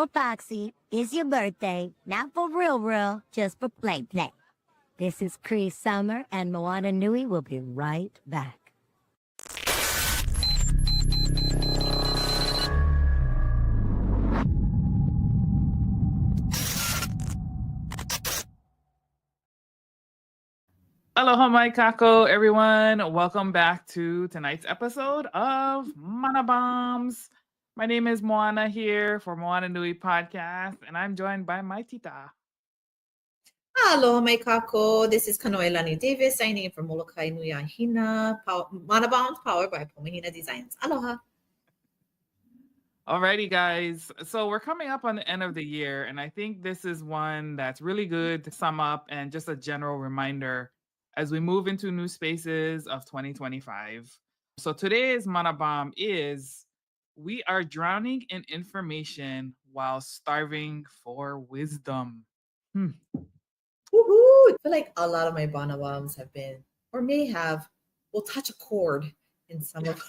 Hello, Foxy. It's your birthday. Not for real, just for play. This is Cree Summer, and Moana Nui will be right back. Aloha mai kako, everyone. Welcome back to tonight's episode of Mana Bombs. My name is Moana here for Moana Nui Podcast, and I'm joined by my tita. Aloha mai kako. This is Kanoelani Davis signing in from Molokai Nui Mahina. Mana Bombs powered by Mahina Designs. Aloha. Alrighty, guys. So we're coming up on the end of the year, and I think this is one that's really good to sum up and just a general reminder as we move into new spaces of 2025. So today's Mana Bomb is we are drowning in information while starving for wisdom. Woohoo! I feel like a lot of my Mana Bombs have been, or may have, will touch a chord in some of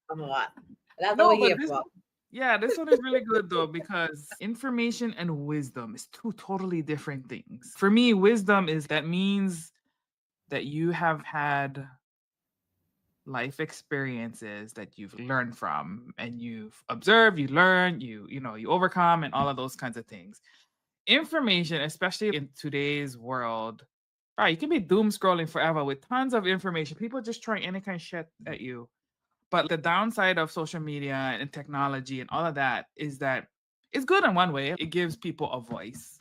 somewhat. That's No, what we but hear about. Yeah, this one is really good though because information and wisdom is two totally different things. For me, wisdom is that means that you have had life experiences that you've learned from and you've observed, you learn, you overcome and all of those kinds of things. Information, especially in today's world, right? You can be doom scrolling forever with tons of information. People just throwing any kind of shit at you. But the downside of social media and technology and all of that is that it's good in one way. It gives people a voice.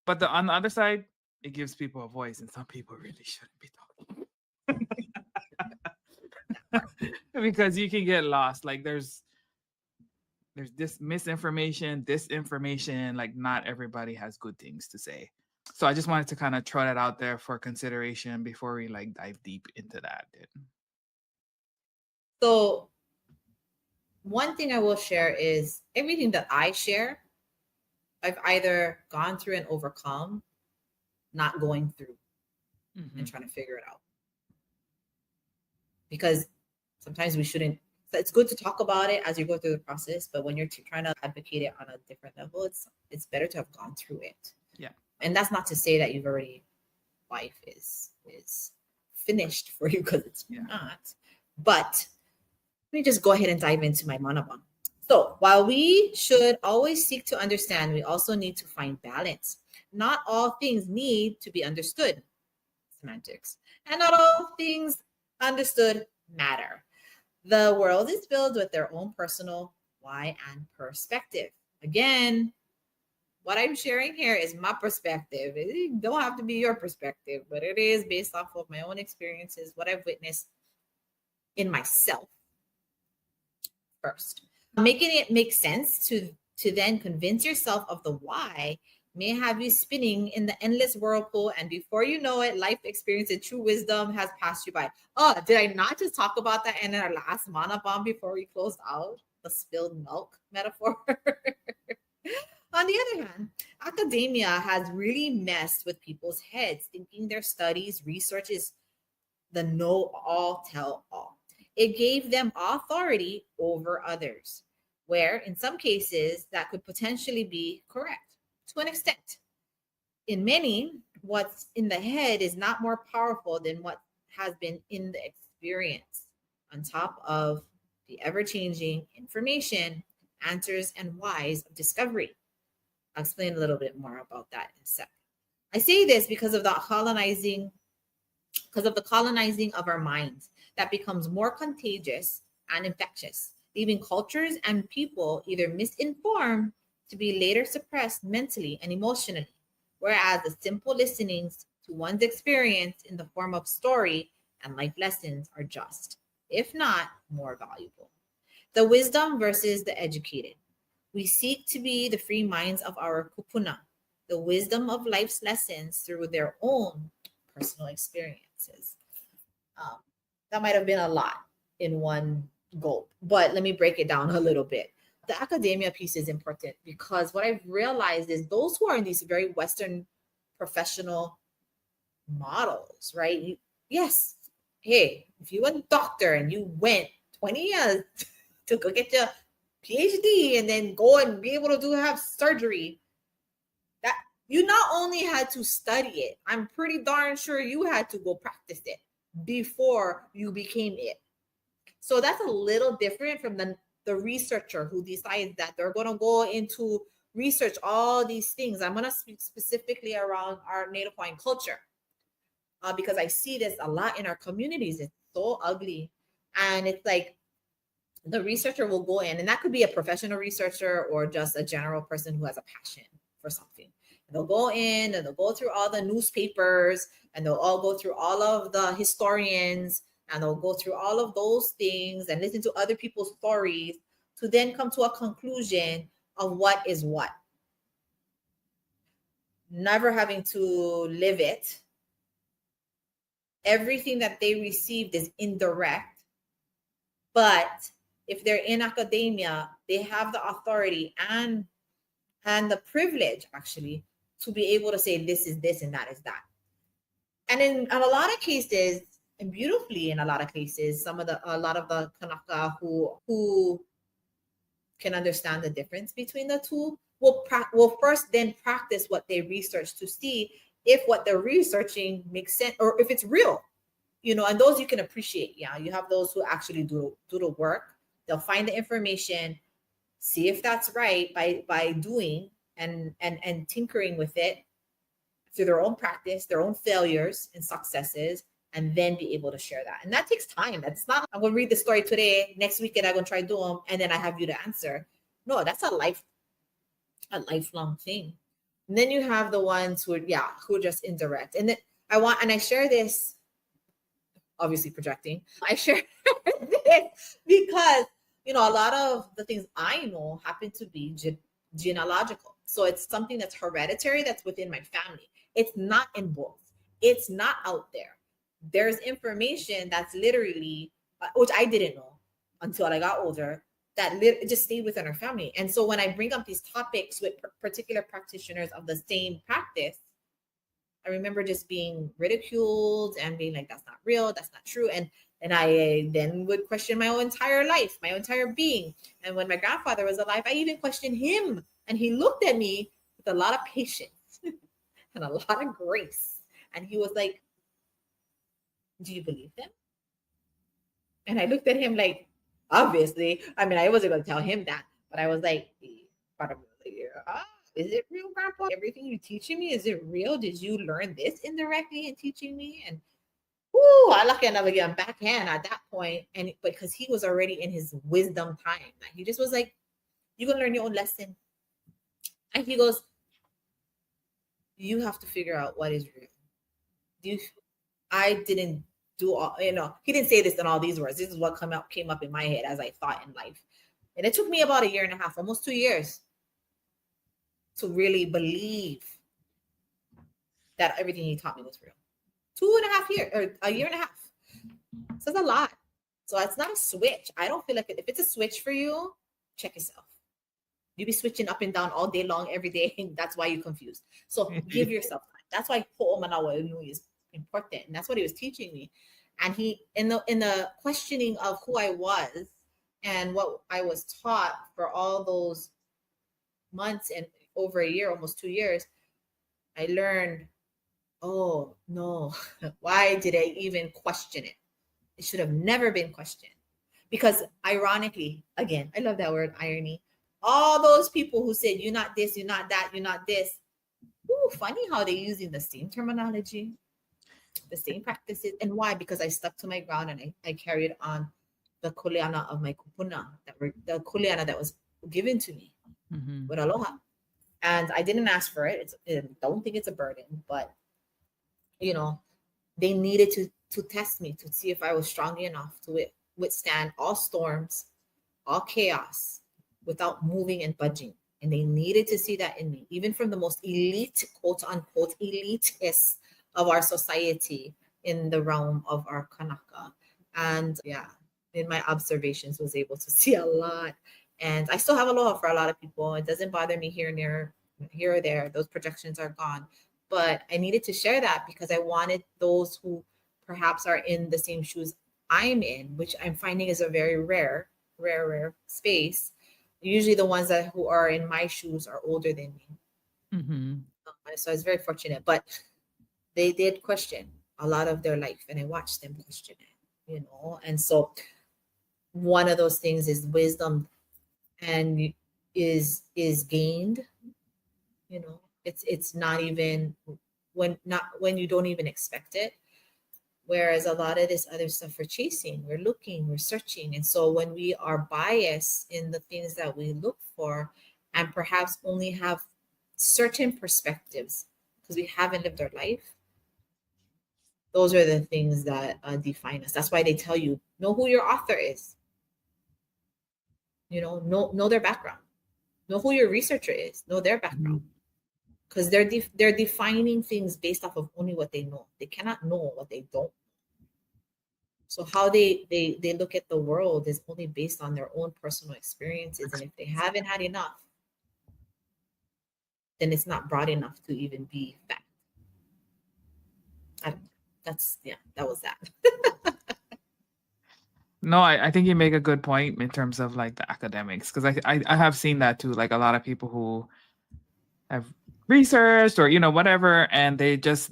But on the other side, it gives people a voice, and some people really shouldn't be talking. Because you can get lost. Like there's this misinformation, disinformation, like not everybody has good things to say. So I just wanted to kind of throw that out there for consideration before we like dive deep into that. So, one thing I will share is everything that I share, I've either gone through and overcome, not going through and trying to figure it out. Because sometimes we shouldn't, it's good to talk about it as you go through the process, but when you're trying to advocate it on a different level, it's better to have gone through it. Yeah. And that's not to say that life is finished for you, because it's not. But let me just go ahead and dive into my Mana Bomb. So while we should always seek to understand, we also need to find balance. Not all things need to be understood. Semantics. And not all things understood matter. The world is filled with their own personal why and perspective. Again, what I'm sharing here is my perspective. It don't have to be your perspective, but it is based off of my own experiences, what I've witnessed in myself. First, making it make sense to then convince yourself of the why may have you spinning in the endless whirlpool, and before you know it, life experience and true wisdom has passed you by. Oh, did I not just talk about that in our last Mana Bomb before we closed out? The spilled milk metaphor. On the other hand, academia has really messed with people's heads, thinking their studies, research is the know-all, tell-all. It gave them authority over others, where in some cases that could potentially be correct to an extent. In many, what's in the head is not more powerful than what has been in the experience, on top of the ever-changing information, answers, and whys of discovery. I'll explain a little bit more about that in a sec. I say this because of the colonizing of our minds that becomes more contagious and infectious, leaving cultures and people either misinformed to be later suppressed mentally and emotionally, whereas the simple listenings to one's experience in the form of story and life lessons are just, if not more valuable. The wisdom versus the educated. We seek to be the free minds of our kupuna, the wisdom of life's lessons through their own personal experiences. That might have been a lot in one gulp, but let me break it down a little bit. The academia piece is important because what I've realized is those who are in these very Western professional models, right? Yes. Hey, if you were a doctor and you went 20 years to go get your PhD and then go and be able to have surgery. That you not only had to study it, I'm pretty darn sure you had to go practice it before you became it. So that's a little different from the researcher who decides that they're going to go into research all these things. I'm going to speak specifically around our Native Hawaiian culture because I see this a lot in our communities. It's so ugly. And it's like the researcher will go in, and that could be a professional researcher or just a general person who has a passion for something. And they'll go in and they'll go through all the newspapers and they'll all go through all of the historians and they'll go through all of those things and listen to other people's stories to then come to a conclusion of what is what. Never having to live it. Everything that they received is indirect. But if they're in academia, they have the authority and the privilege, actually, to be able to say this is this and that is that. And in a lot of cases, and beautifully in a lot of cases, a lot of the Kanaka who can understand the difference between the two will first then practice what they research to see if what they're researching makes sense or if it's real. And those you can appreciate. Yeah, you have those who actually do the work. They'll find the information, see if that's right by doing and tinkering with it through their own practice, their own failures and successes, and then be able to share that. And that takes time. That's not, I'm going to read the story today, next weekend I'm going to try to do them, and then I have you to answer. No, that's a lifelong thing. And then you have the ones who are just indirect. And then I share this, obviously projecting. I share this because, a lot of the things I know happen to be genealogical. So it's something that's hereditary, that's within my family. It's not in books. It's not out there. There's information that's literally, which I didn't know until I got older, that just stayed within our family. And so when I bring up these topics with particular practitioners of the same practice, I remember just being ridiculed and being like, that's not real, that's not true. And I then would question my own entire life, my entire being. And when my grandfather was alive, I even questioned him. And he looked at me with a lot of patience and a lot of grace. And he was like, do you believe him? And I looked at him like, obviously. I mean, I wasn't going to tell him that, but I was like, is it real, Grandpa? Everything you're teaching me, is it real? Did you learn this indirectly in teaching me? And I lucky enough to get him backhand at that point. And because he was already in his wisdom time, he just was like, you're going to learn your own lesson. And he goes, you have to figure out what is real. I didn't do all, he didn't say this in all these words. This is what came up in my head as I thought in life. And it took me about 1.5 years, almost 2 years, to really believe that everything he taught me was real. 2.5 years or 1.5 years. So it's a lot. So it's not a switch. I don't feel like if it's a switch for you, check yourself. You be switching up and down all day long, every day. And that's why you're confused. So give yourself time. That's why Moana is important. And that's what he was teaching me. And he, in the questioning of who I was and what I was taught for all those months and over 1 year, almost 2 years, I learned, oh no, why did I even question it? It should have never been questioned. Because ironically, again, I love that word, irony. All those people who said, you're not this, you're not that, you're not this. Ooh, funny how they're using the same terminology, the same practices. And why? Because I stuck to my ground and I carried on the kuleana of my kupuna, the kuleana that was given to me with aloha. And I didn't ask for it. I don't think it's a burden, but they needed to test me to see if I was strong enough to withstand all storms, all chaos, without moving and budging. And they needed to see that in me, even from the most elite, quote unquote, elitists of our society in the realm of our Kanaka. And in my observations was able to see a lot. And I still have aloha for a lot of people. It doesn't bother me here or there. Those projections are gone. But I needed to share that because I wanted those who perhaps are in the same shoes I'm in, which I'm finding is a very rare space, usually the ones that who are in my shoes are older than me. Mm-hmm. So I was very fortunate, but they did question a lot of their life, and I watched them question it, and so one of those things is wisdom, and is gained, it's not even when you don't even expect it. Whereas a lot of this other stuff we're chasing, we're looking, we're searching. And so when we are biased in the things that we look for, and perhaps only have certain perspectives because we haven't lived our life, those are the things that define us. That's why they tell you, know who your author is, know their background, know who your researcher is, know their background. Because they're defining things based off of only what they know. They cannot know what they don't. So how they look at the world is only based on their own personal experiences. And if they haven't had enough, then it's not broad enough to even be fact. That was that. No, I think you make a good point in terms of like the academics, because I have seen that too. Like a lot of people who have researched or whatever, and they just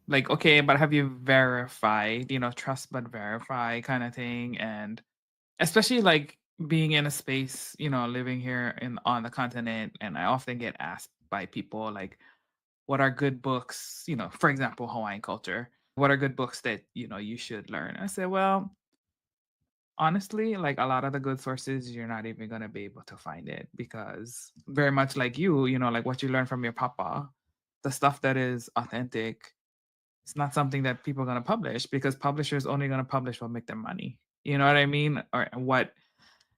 like, okay, but have you verified? Trust but verify kind of thing, and especially like being in a space, living here on the continent, and I often get asked by people like, what are good books? For example, Hawaiian culture. What are good books that you should learn? I say, well, honestly, like a lot of the good sources, you're not even going to be able to find it, because very much like like what you learn from your papa, the stuff that is authentic, it's not something that people are going to publish, because publishers only going to publish what make them money. You know what I mean? Or what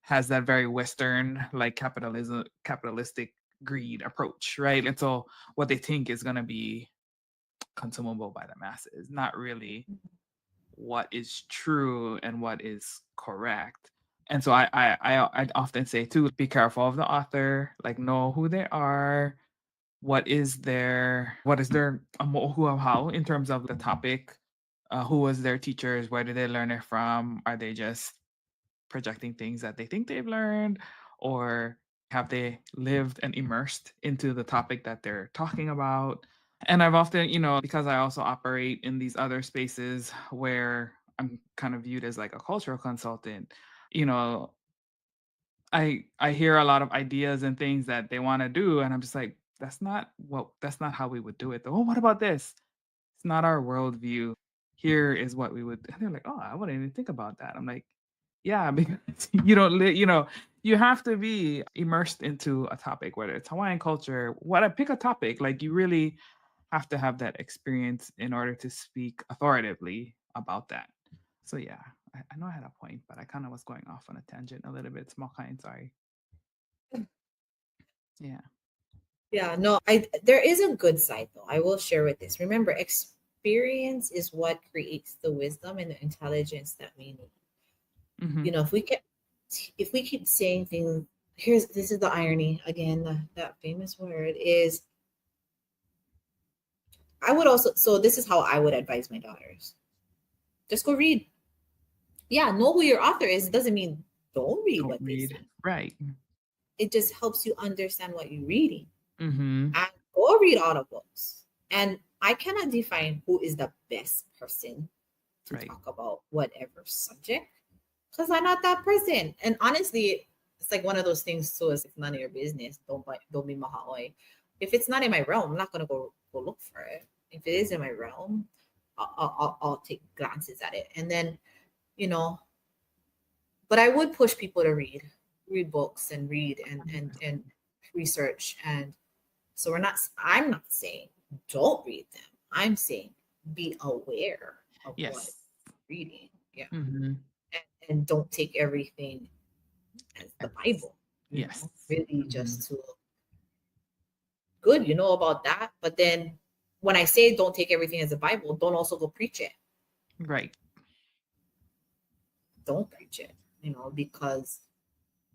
has that very Western, like capitalistic greed approach, right? And so what they think is going to be consumable by the masses, not really what is true and what is correct. And so I often say too, be careful of the author, like know who they are, what is their who or how in terms of the topic, who was their teachers, where did they learn it from, are they just projecting things that they think they've learned, or have they lived and immersed into the topic that they're talking about. And I've often, because I also operate in these other spaces where I'm kind of viewed as like a cultural consultant, you know, I hear a lot of ideas and things that they want to do, and I'm just like, that's not how we would do it. Though. Oh, what about this? It's not our worldview. Here is what we would. And they're like, oh, I wouldn't even think about that. I'm like, yeah, because you don't live. You have to be immersed into a topic, whether it's Hawaiian culture. Pick a topic. Like you really have to have that experience in order to speak authoritatively about that. So yeah, I know I had a point, but I kind of was going off on a tangent a little bit. Small kind, sorry. Yeah. Yeah, no, there is a good side though. I will share with this. Remember, experience is what creates the wisdom and the intelligence that we need. Mm-hmm. If we keep saying things, this is the irony again. That famous word is. I would also. So this is how I would advise my daughters. Just go read. Yeah, know who your author is. It doesn't mean don't read what they say. Right. It just helps you understand what you're reading. Mm-hmm. And go read all the books. And I cannot define who is the best person to talk about whatever subject, because I'm not that person. And honestly, it's like one of those things too. It's none of your business. Don't be mahaoi. If it's not in my realm, I'm not gonna go look for it. If it is in my realm, I'll take glances at it, and then But I would push people to read books and read and research. And so I'm not saying don't read them. I'm saying be aware of what you're reading. Yeah. Mm-hmm. And don't take everything as the Bible. Really just to good, about that. But then when I say don't take everything as the Bible, don't also go preach it. Right. Don't preach it, because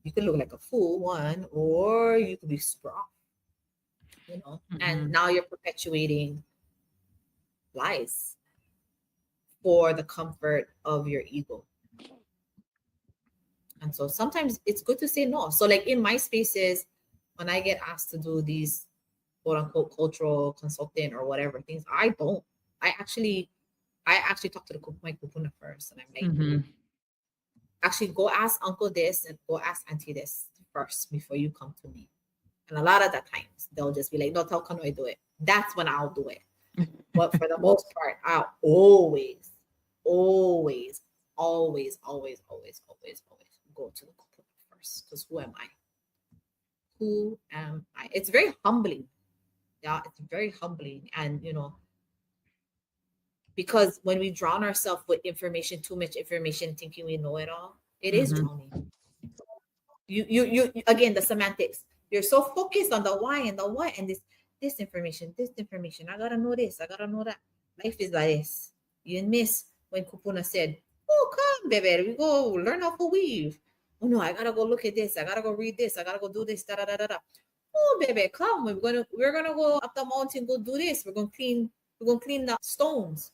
you could look like a fool, one, or you could be super off, and now you're perpetuating lies for the comfort of your ego. And so sometimes it's good to say no. So like in my spaces, when I get asked to do these quote unquote cultural consultant or whatever things, I don't. I actually talk to my kupuna first, and I'm like, Mm-hmm. actually go ask uncle this and go ask auntie this first before you come to me. And a lot of the times they'll just be like, no, tell Kanoe do it. That's when I'll do it. But for the most part, I'll always, always, always, always, always, always, always go to the kupuna first. Because who am I? Who am I? It's very humbling. Yeah, it's very humbling. And because when we drown ourselves with information, too much information, thinking we know it all, it is Mm-hmm. drowning. You again, the semantics. You're so focused on the why and the what and this information. I gotta know this, I gotta know that. Life is like this. You miss when Kupuna said, oh, come baby, we go learn how to weave. Oh no, I gotta go look at this, I gotta go read this, I gotta go do this, da da da da da. Oh baby, come, we're gonna go up the mountain, go do this, we're gonna clean the stones.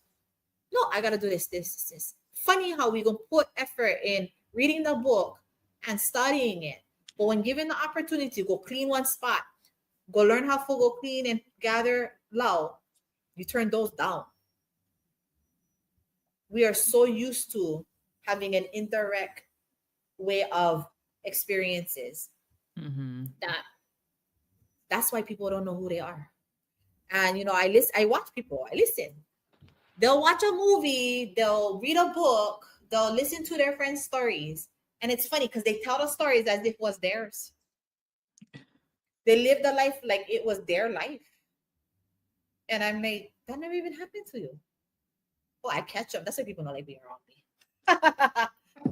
No, I gotta do this. Funny how we gonna put effort in reading the book and studying it. But when given the opportunity to go clean one spot, go learn how to go clean and gather lao, you turn those down. We are so used to having an indirect way of experiences Mm-hmm. that's why people don't know who they are. And I watch people, I listen. They'll watch a movie, they'll read a book, they'll listen to their friends' stories. And it's funny because they tell the stories as if it was theirs. They live the life like it was their life. And I'm like, that never even happened to you. Oh, I catch up. That's why people don't like being around me.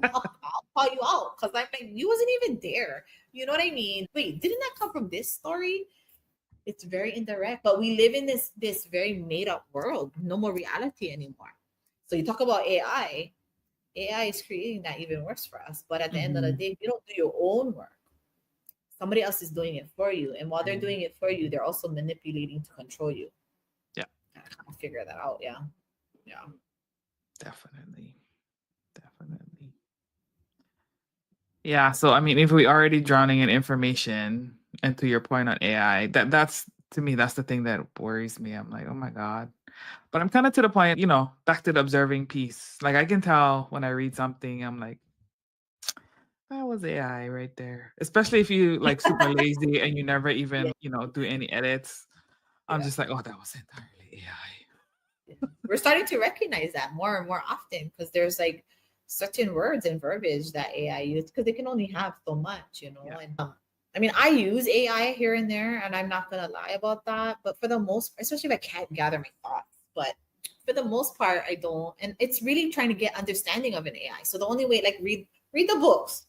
I'll call you out because I'm like, you wasn't even there. You know what I mean? Wait, didn't that come from this story? It's very indirect, but we live in this very made up world. No more reality anymore. So you talk about AI. AI is creating that even worse for us. But at the end of the Mm-hmm. day, you don't do your own work. Somebody else is doing it for you. And while they're doing it for you, they're also manipulating to control you. Yeah. I kind of figure that out. Yeah. Yeah. Definitely. Yeah. So I mean, if we already drowning in information, and to your point on AI, that's to me, that's the thing that worries me. I'm like, oh my God. But I'm kind of to the point, back to the observing piece. Like I can tell when I read something, I'm like, that was AI right there. Especially if you like super lazy and you never even, do any edits. I'm Yeah. just like, oh, that was entirely AI. We're starting to recognize that more and more often because there's like certain words and verbiage that AI uses because they can only have so much. Yeah. And I mean, I use AI here and there, and I'm not gonna lie about that. But for the most, especially if I can't gather my thoughts, but for the most part, I don't. And it's really trying to get understanding of an AI. So the only way, like, read the books,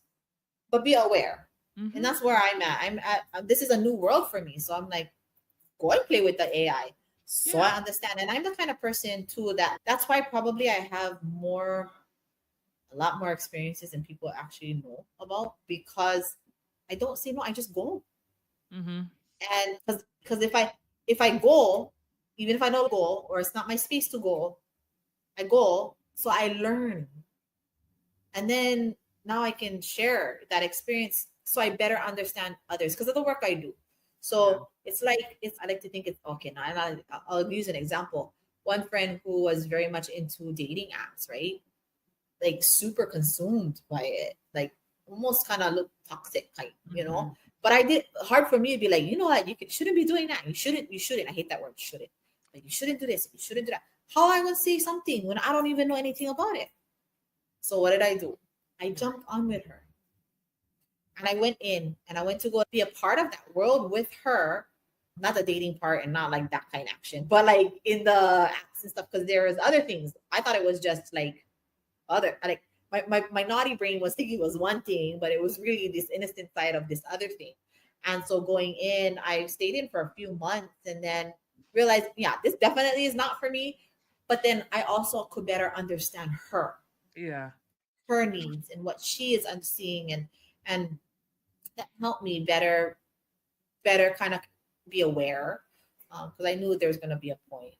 but be aware. Mm-hmm. And that's where I'm at. This is a new world for me. So I'm like, go and play with the AI. So I understand. And I'm the kind of person too that's why probably I have a lot more experiences than people actually know about because I don't say no, I just go. Mm-hmm. And because if I go, even if I don't go or it's not my space to go, I go. So I learn. And then now I can share that experience so I better understand others because of the work I do. So it's I like to think it's okay. Now I'll use an example. One friend who was very much into dating apps, right? Like super consumed by it, like almost kind of look toxic type, But I did hard for me to be like, you know what, shouldn't be doing that. You shouldn't. I hate that word, shouldn't. Like you shouldn't do this, you shouldn't do that. How I gonna say something when I don't even know anything about it? So what did I do? I jumped on with her. And I went in and I went to go be a part of that world with her. Not the dating part and not like that kind of action, but like in the apps and stuff, because there was other things. I thought it was just like my naughty brain was thinking it was one thing, but it was really this innocent side of this other thing. And so going in, I stayed in for a few months and then realized, yeah, this definitely is not for me. But then I also could better understand her. Yeah. Her needs and what she is unseeing and that helped me better kind of be aware because I knew there's going to be a point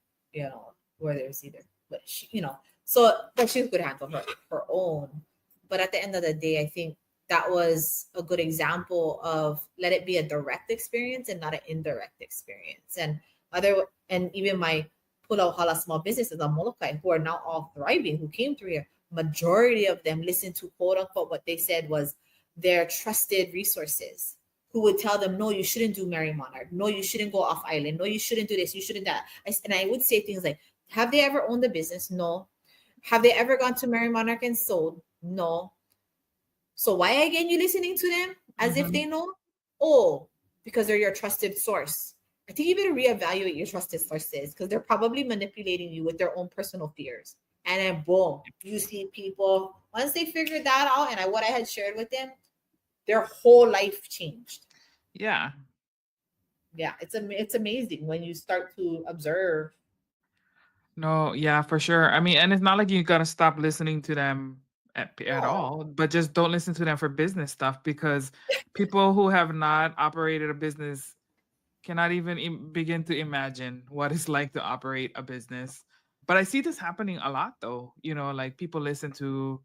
where there's either but she so that she could handle her own. But at the end of the day, I think that was a good example of let it be a direct experience and not an indirect experience. And even my Pulau Hala small businesses on Molokai, who are now all thriving, who came through here, majority of them listened to quote unquote what they said was their trusted resources, who would tell them, no, you shouldn't do Mary Monarch. No, you shouldn't go off island. No, you shouldn't do this. You shouldn't that. And I would say things like, have they ever owned a business? No. Have they ever gone to Mary Monarch and sold? No. So why again you listening to them as if they know? Oh, because they're your trusted source. I think you better reevaluate your trusted sources because they're probably manipulating you with their own personal fears. And then boom, you see people, once they figured that out and what I had shared with them, their whole life changed. Yeah. Yeah, it's amazing when you start to observe. No, yeah, for sure. I mean, and it's not like you gotta stop listening to them at all, but just don't listen to them for business stuff because people who have not operated a business cannot even begin to imagine what it's like to operate a business. But I see this happening a lot though. Like people listen to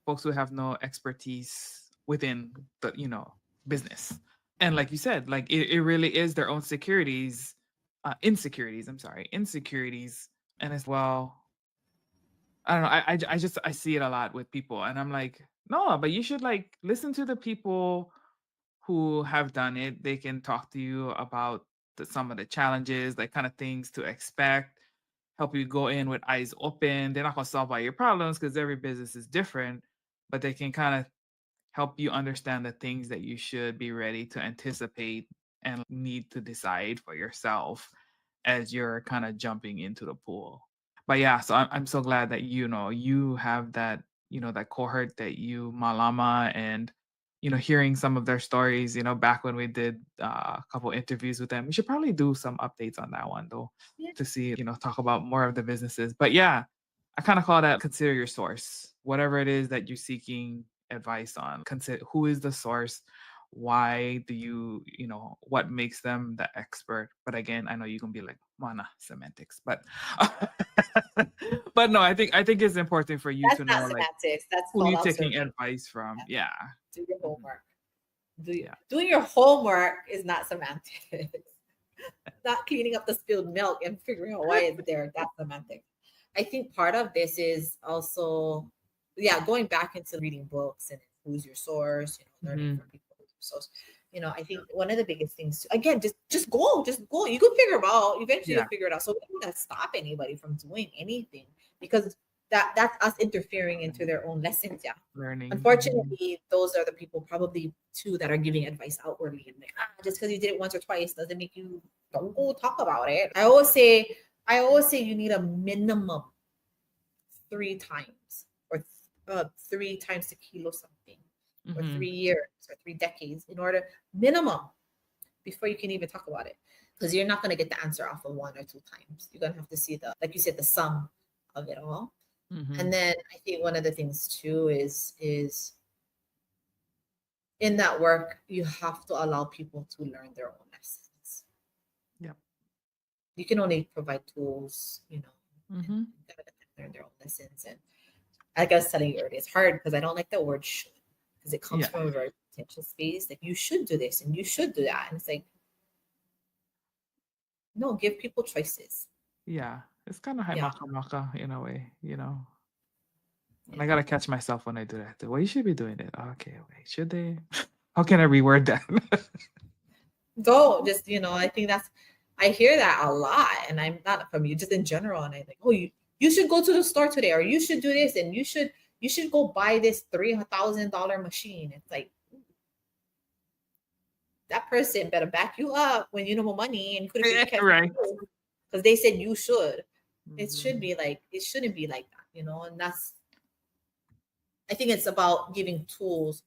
folks who have no expertise within the, business. And like you said, like it really is their own insecurities, I'm sorry, insecurities. And as well, I don't know, I see it a lot with people and I'm like, no, but you should like listen to the people who have done it. They can talk to you about some of the challenges, like kind of things to expect, help you go in with eyes open. They're not going to solve all your problems because every business is different, but they can kind of help you understand the things that you should be ready to anticipate and need to decide for yourself as you're kind of jumping into the pool. But yeah, so I'm so glad that you have that that cohort that you malama and hearing some of their stories. Back when we did a couple interviews with them, we should probably do some updates on that one though to see talk about more of the businesses. But yeah, I kind of call that consider your source, whatever it is that you're seeking advice on. Consider who is the source, why do what makes them the expert. But again, I know you can be like Moana semantics, but but no, I think it's important for you That's to not know like semantics. That's who called you taking observation. advice from. Yeah. Do your homework. Yeah. Doing your homework is not semantics. Not cleaning up the spilled milk and figuring out why it's there. That's semantics. I think part of this is also, going back into reading books and who's your source, learning from people who's your source. I think one of the biggest things, again, just go. You can figure it out. Eventually you'll figure it out. So we don't gotta stop anybody from doing anything because that's us interfering into their own lessons. Yeah. Learning. Unfortunately, those are the people probably too that are giving advice outwardly and like, just because you did it once or twice doesn't make you don't go talk about it. I always say you need a minimum 3 times or 3 times a kilo something or 3 years or 3 decades in order minimum before you can even talk about it, because you're not going to get the answer off of 1 or 2 times. You're going to have to see like you said, the sum of it all. And then I think one of the things too is in that work you have to allow people to learn their own lessons. Yep. You can only provide tools, and learn their own lessons. And like I was telling you earlier, it's hard because I don't like the word should, because it comes from a very potential space. Like you should do this and you should do that. And it's like, no, give people choices. Yeah. It's kind of maka in a way, And I gotta catch myself when I do that. Well, you should be doing it. Okay, wait, should they? How can I reword that? Don't just, I think I hear that a lot, and I'm not from you, just in general. And I think, oh, you should go to the store today, or you should do this, and you should go buy this $3,000 machine. It's like that person better back you up when you know more money and couldn't catch right, because they said you should. It should be like it shouldn't be like that, and that's. I think it's about giving tools.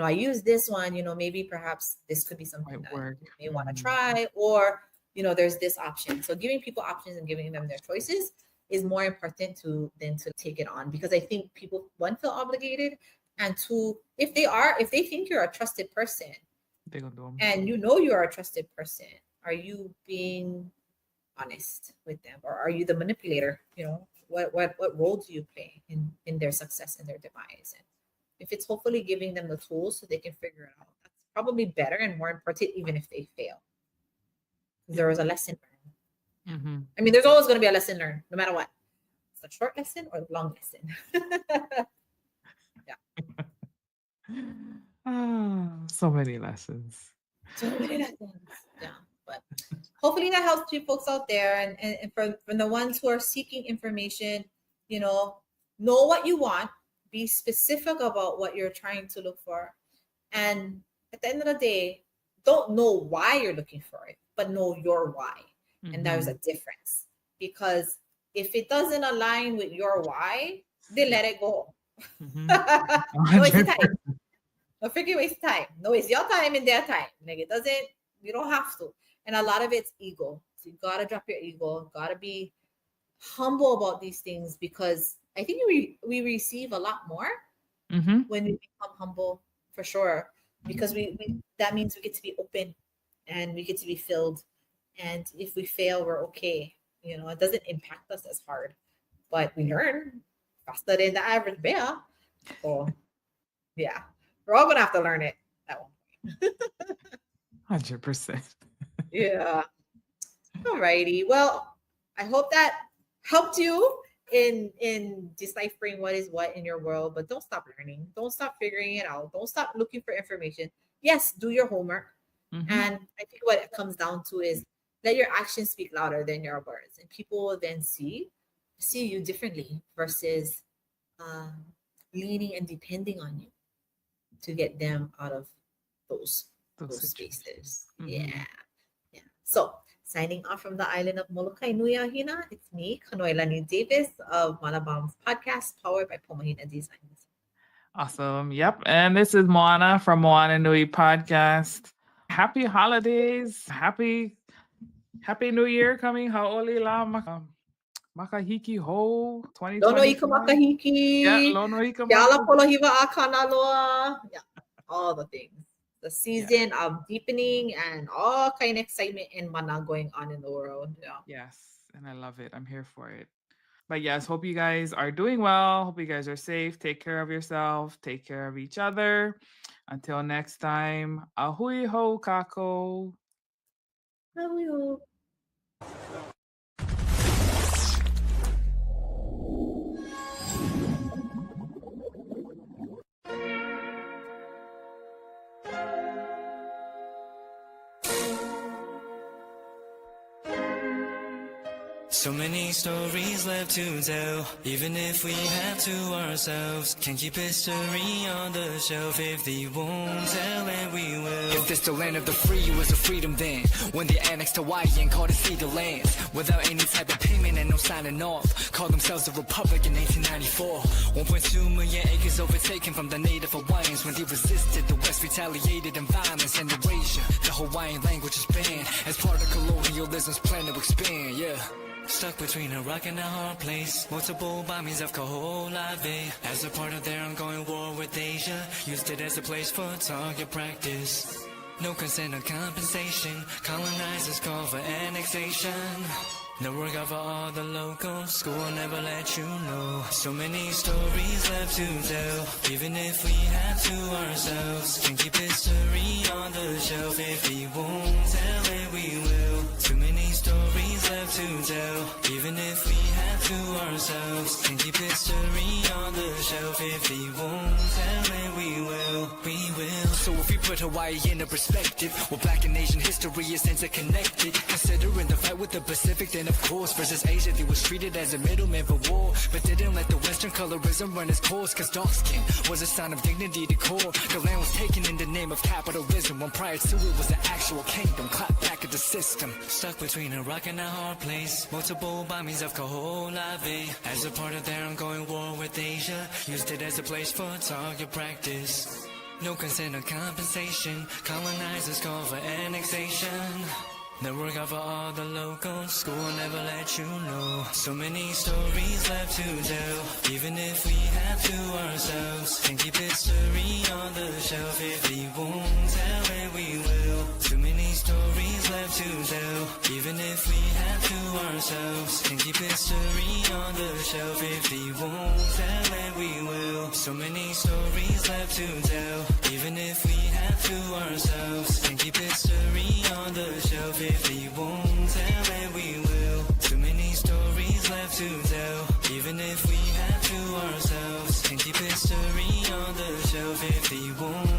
I use this one, maybe perhaps this could be something that you may want to try, or, there's this option. So giving people options and giving them their choices is more important than to take it on, because I think people, one, feel obligated, and two, if they think you're a trusted person and you are a trusted person, are you being honest with them, or are you the manipulator? What role do you play in their success and their demise? And if it's hopefully giving them the tools so they can figure it out, that's probably better and more important, even if they fail. There was a lesson learned. Mm-hmm. I mean, there's always going to be a lesson learned, no matter what. It's a short lesson or a long lesson. So many lessons. So many lessons. Yeah. But hopefully that helps you folks out there. And for the ones who are seeking information, know what you want, be specific about what you're trying to look for. And at the end of the day, don't know why you're looking for it, but know your why. Mm-hmm. And there's a difference, because if it doesn't align with your why, then let it go. Mm-hmm. No waste of time. No freaking waste of time. No waste your time and their time. Like, it doesn't, you don't have to. And a lot of it's ego. So you gotta drop your ego, gotta be humble about these things, because I think we receive a lot more Mm-hmm. when we become humble, for sure. Because we that means we get to be open and we get to be filled. And if we fail, we're okay. It doesn't impact us as hard, but we learn faster than the average bear. So yeah, we're all gonna have to learn it at one point. 100%. Yeah. Alrighty. Well, I hope that helped you in deciphering what is what in your world. But don't stop learning. Don't stop figuring it out. Don't stop looking for information. Yes, do your homework. Mm-hmm. And I think what it comes down to is let your actions speak louder than your words, and people will then see you differently versus leaning and depending on you to get them out of those spaces. Mm-hmm. Yeah. So signing off from the island of Molokai Nui, Mahina, it's me, Kanoilani Davis of Moananuipodcast podcast, powered by Mahina Designs. Awesome. Yep. And this is Moana from moananuipodcast. Happy holidays. Happy New Year coming. Haoli la makahiki ho 2020. Lono ika makahiki. Yeah, lono ika Kiala polohiva a kanaloa. Yeah, all the things. The season of deepening and all kind of excitement and mana going on in the world. Yeah. Yes, and I love it. I'm here for it. But yes, hope you guys are doing well. Hope you guys are safe. Take care of yourself. Take care of each other. Until next time, ahui ho kako. Ahui ho. So many stories left to tell, even if we have to ourselves. Can't keep history on the shelf. If they won't tell it, we will. If this the land of the free, it was a freedom then. When they annexed Hawaii and called it Cedar Lands, without any type of payment and no signing off. Called themselves a republic in 1894. 1.2 million acres overtaken from the native Hawaiians. When they resisted, the West retaliated in violence and erasure. The Hawaiian language is banned as part of colonialism's plan to expand. Yeah. Stuck between a rock and a hard place. Multiple bombings of Kaho'olawe. As a part of their ongoing war with Asia, used it as a place for target practice. No consent or compensation. Colonizers call for annexation. No work out for all the locals. School will never let you know. So many stories left to tell, even if we have to ourselves. Can't keep history on the shelf. If we won't tell it, we will. Too many stories left to tell, even if we have to ourselves. Can't keep history on the shelf. If we won't tell it, we will. We will. So if we put Hawaii into perspective, well, Black and Asian history is interconnected. Considering the fight with the Pacific, then of course, versus Asia, they was treated as a middleman for war, but didn't let the Western colorism run its course, cause dark skin was a sign of dignity to core. The land was taken in the name of capitalism, when prior to it was an actual kingdom, clapped back at the system. Stuck between a rock and a hard place. Multiple bombings of Kaho'olawe. As a part of their ongoing war with Asia, used it as a place for target practice. No consent or compensation. Colonizers call for annexation. The work out for all the locals. School will never let you know. So many stories left to tell, even if we have have to ourselves. Can keep history on the shelf. If we won't tell it, we will. Too many stories left to tell. Even if we have to ourselves. Can keep history on the shelf. If we won't tell it, we will. So many stories left to tell. Even if we have to ourselves. Can keep history on the shelf. If we won't tell it, we will. Too many stories left to tell. Even if we have to ourselves. Can keep history on the shelf. If we won't